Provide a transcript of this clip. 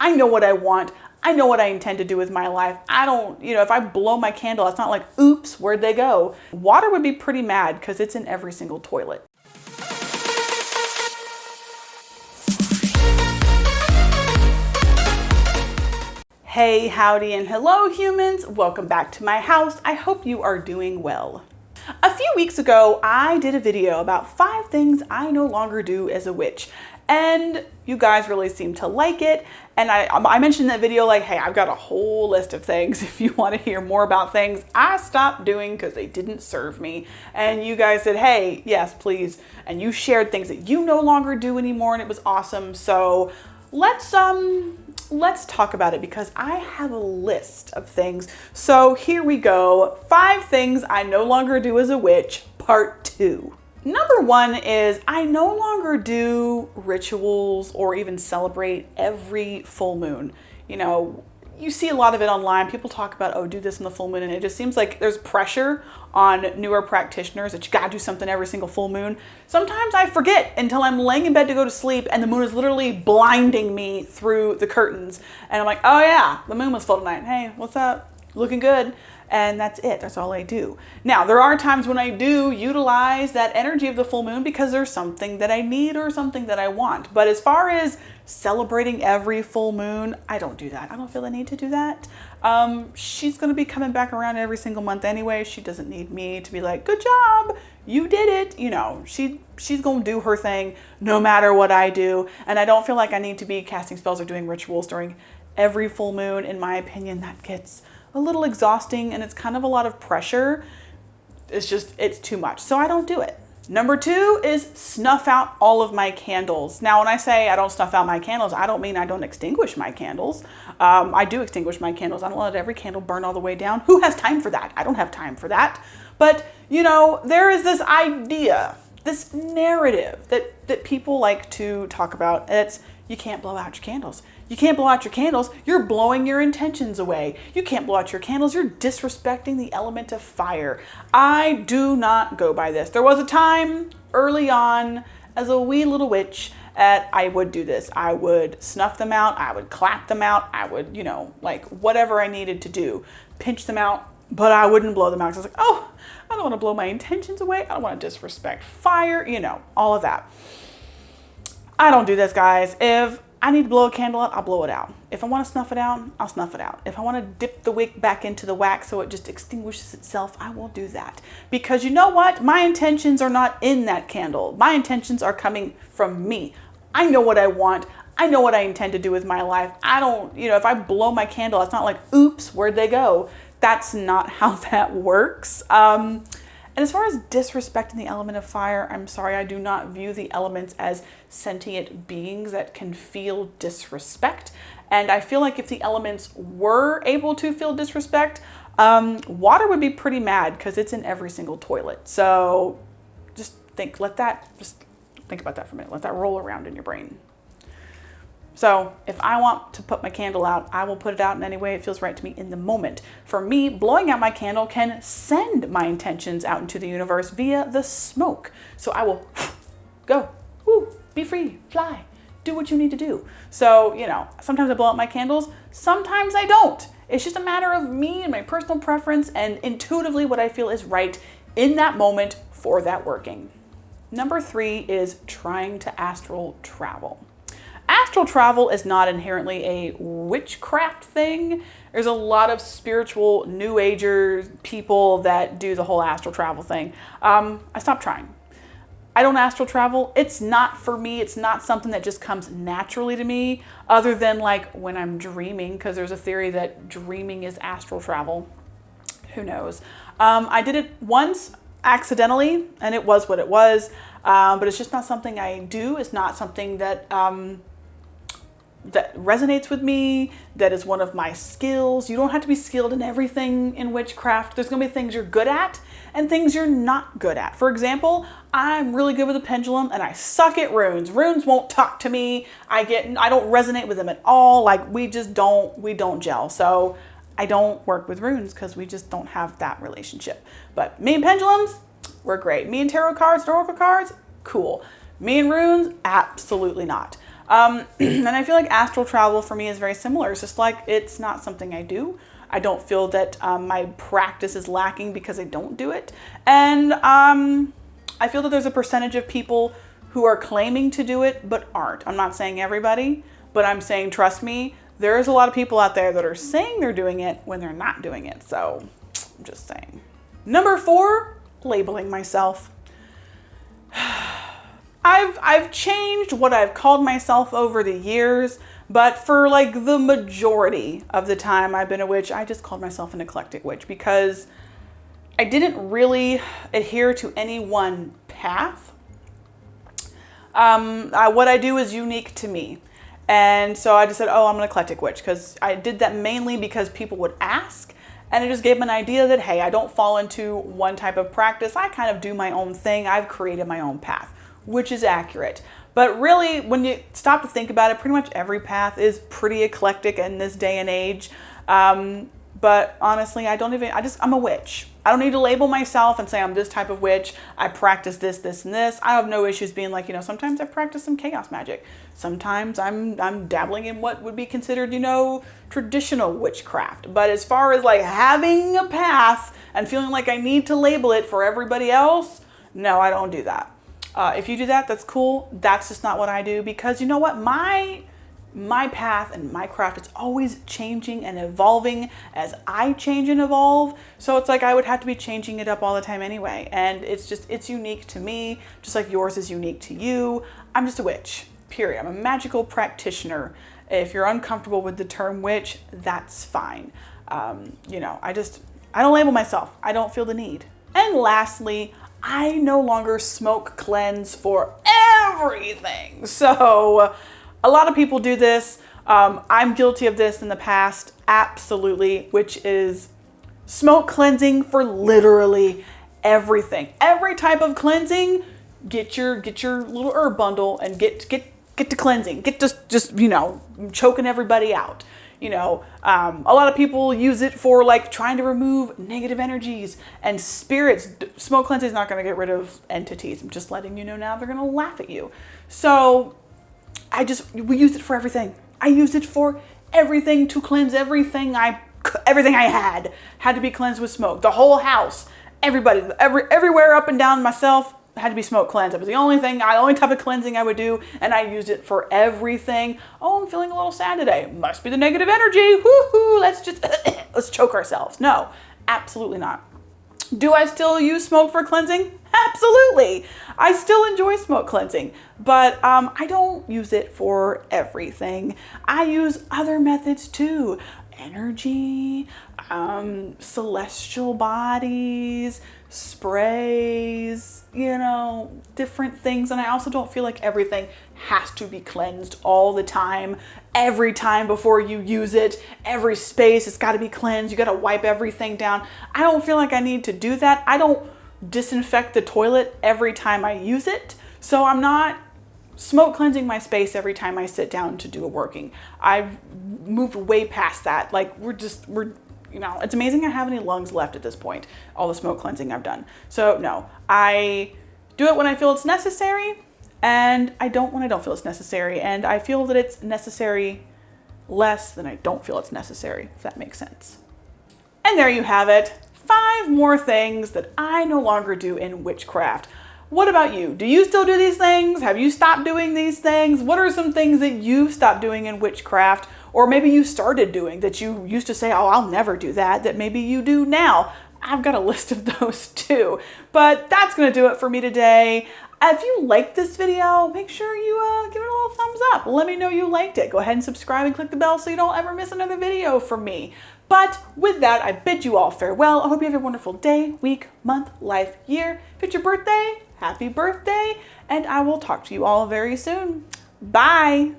I know what I want. I know what I intend to do with my life. I don't, if I blow my candle, it's not like, oops, where'd they go? Water would be pretty mad because it's in every single toilet. Hey, howdy, and hello humans. Welcome back to my house. I hope you are doing well. A few weeks ago, I did a video about 5 things I no longer do as a witch. And you guys really seemed to like it. And I mentioned in that video, like, hey, I've got a whole list of things if you want to hear more about things I stopped doing because they didn't serve me. And you guys said, hey, yes, please. And you shared things that you no longer do anymore, and it was awesome. So let's talk about it because I have a list of things. So here we go. 5 things I no longer do as a witch, part 2. Number 1 is I no longer do rituals or even celebrate every full moon. You see a lot of it online. People talk about, oh, do this in the full moon. And it just seems like there's pressure on newer practitioners that you gotta do something every single full moon. Sometimes I forget until I'm laying in bed to go to sleep and the moon is literally blinding me through the curtains. And I'm like, oh yeah, the moon was full tonight. Hey, what's up? Looking good. And that's it. That's all I do. Now, there are times when I do utilize that energy of the full moon because there's something that I need or something that I want. But as far as celebrating every full moon, I don't do that. I don't feel the need to do that. She's going to be coming back around every single month anyway. She doesn't need me to be like, good job, you did it. She's going to do her thing no matter what I do. And I don't feel like I need to be casting spells or doing rituals during every full moon. In my opinion, that gets a little exhausting and it's kind of a lot of pressure. It's too much. So I don't do it. Number 2 is snuff out all of my candles. Now, when I say I don't snuff out my candles, I don't mean I don't extinguish my candles. I do extinguish my candles. I don't let every candle burn all the way down. Who has time for that? I don't have time for that. But, there is this idea, this narrative that people like to talk about. It's you can't blow out your candles. You can't blow out your candles. You're blowing your intentions away. You can't blow out your candles. You're disrespecting the element of fire. I do not go by this. There was a time early on as a wee little witch I would do this. I would snuff them out. I would clap them out. I would, like whatever I needed to do, pinch them out, but I wouldn't blow them out. 'Cause I was like, oh, I don't want to blow my intentions away. I don't want to disrespect fire, all of that. I don't do this, guys. If I need to blow a candle out, I'll blow it out. If I want to snuff it out, I'll snuff it out. If I want to dip the wick back into the wax so it just extinguishes itself, I will do that. Because you know what? My intentions are not in that candle. My intentions are coming from me. I know what I want. I know what I intend to do with my life. I don't, if I blow my candle, it's not like, oops, where'd they go? That's not how that works. And as far as disrespecting the element of fire, I'm sorry, I do not view the elements as sentient beings that can feel disrespect. And I feel like if the elements were able to feel disrespect, water would be pretty mad because it's in every single toilet. So just think about that for a minute. Let that roll around in your brain. So if I want to put my candle out, I will put it out in any way it feels right to me in the moment. For me, blowing out my candle can send my intentions out into the universe via the smoke. So I will go, woo, be free, fly, do what you need to do. So, sometimes I blow out my candles, sometimes I don't. It's just a matter of me and my personal preference and intuitively what I feel is right in that moment for that working. Number 3 is trying to astral travel. Astral travel is not inherently a witchcraft thing. There's a lot of spiritual New Agers people that do the whole astral travel thing. I stopped trying. I don't astral travel. It's not for me. It's not something that just comes naturally to me other than like when I'm dreaming, because there's a theory that dreaming is astral travel. Who knows? I did it once accidentally and it was what it was. But it's just not something I do. It's not something that that resonates with me, that is one of my skills. You don't have to be skilled in everything in witchcraft. There's gonna be things you're good at and things you're not good at. For example, I'm really good with a pendulum and I suck at runes. Runes won't talk to me. I don't resonate with them at all. Like we don't gel. So I don't work with runes because we just don't have that relationship. But me and pendulums, we're great. Me and tarot cards, oracle cards, cool. Me and runes, absolutely not. And I feel like astral travel for me is very similar. It's just like, it's not something I do. I don't feel that my practice is lacking because I don't do it. And I feel that there's a percentage of people who are claiming to do it but aren't. I'm not saying everybody, but I'm saying, trust me, there's a lot of people out there that are saying they're doing it when they're not doing it. So I'm just saying. Number 4, labeling myself. I've changed what I've called myself over the years, but for like the majority of the time I've been a witch, I just called myself an eclectic witch because I didn't really adhere to any one path. What I do is unique to me. And so I just said, oh, I'm an eclectic witch, because I did that mainly because people would ask, and it just gave them an idea that, hey, I don't fall into one type of practice. I kind of do my own thing. I've created my own path, which is accurate. But really, when you stop to think about it, pretty much every path is pretty eclectic in this day and age. But honestly, I'm a witch. I don't need to label myself and say I'm this type of witch. I practice this, this, and this. I have no issues being like, sometimes I practice some chaos magic. Sometimes I'm dabbling in what would be considered, traditional witchcraft. But as far as like having a path and feeling like I need to label it for everybody else, no, I don't do that. If you do that, that's cool. That's just not what I do, because you know what? My path and my craft is always changing and evolving as I change and evolve. So it's like I would have to be changing it up all the time anyway. And it's unique to me, just like yours is unique to you. I'm just a witch, period. I'm a magical practitioner. If you're uncomfortable with the term witch, that's fine. I don't label myself. I don't feel the need. And lastly, I no longer smoke cleanse for everything. So a lot of people do this. I'm guilty of this in the past, absolutely, which is smoke cleansing for literally everything. Every type of cleansing, get your little herb bundle and get to cleansing. Get just choking everybody out. A lot of people use it for like trying to remove negative energies and spirits. Smoke cleansing is not going to get rid of entities. I'm just letting you know now. They're going to laugh at you. So we used it for everything. I used it for everything, to cleanse everything I had to be cleansed with smoke. The whole house, everybody, everywhere up and down myself had to be smoke cleansed. It was the only type of cleansing I would do, and I used it for everything. Oh, I'm feeling a little sad today. Must be the negative energy. Woohoo! Let's choke ourselves. No, absolutely not. Do I still use smoke for cleansing? Absolutely. I still enjoy smoke cleansing, but I don't use it for everything. I use other methods too. Energy, celestial bodies, sprays, different things. And I also don't feel like everything has to be cleansed all the time. Every time before you use it, every space, it's got to be cleansed. You got to wipe everything down. I don't feel like I need to do that. I don't disinfect the toilet every time I use it. So I'm not smoke cleansing my space every time I sit down to do a working. I've moved way past that. Like it's amazing I have any lungs left at this point, all the smoke cleansing I've done. So no, I do it when I feel it's necessary, and I don't when I don't feel it's necessary. And I feel that it's necessary less than I don't feel it's necessary, if that makes sense. And there you have it. 5 more things that I no longer do in witchcraft. What about you? Do you still do these things? Have you stopped doing these things? What are some things that you've stopped doing in witchcraft? Or maybe you started doing that you used to say, oh, I'll never do that maybe you do now. I've got a list of those too. But that's going to do it for me today. If you liked this video, make sure you give it a little thumbs up. Let me know you liked it. Go ahead and subscribe and click the bell so you don't ever miss another video from me. But with that, I bid you all farewell. I hope you have a wonderful day, week, month, life, year. If it's your birthday, happy birthday. And I will talk to you all very soon. Bye.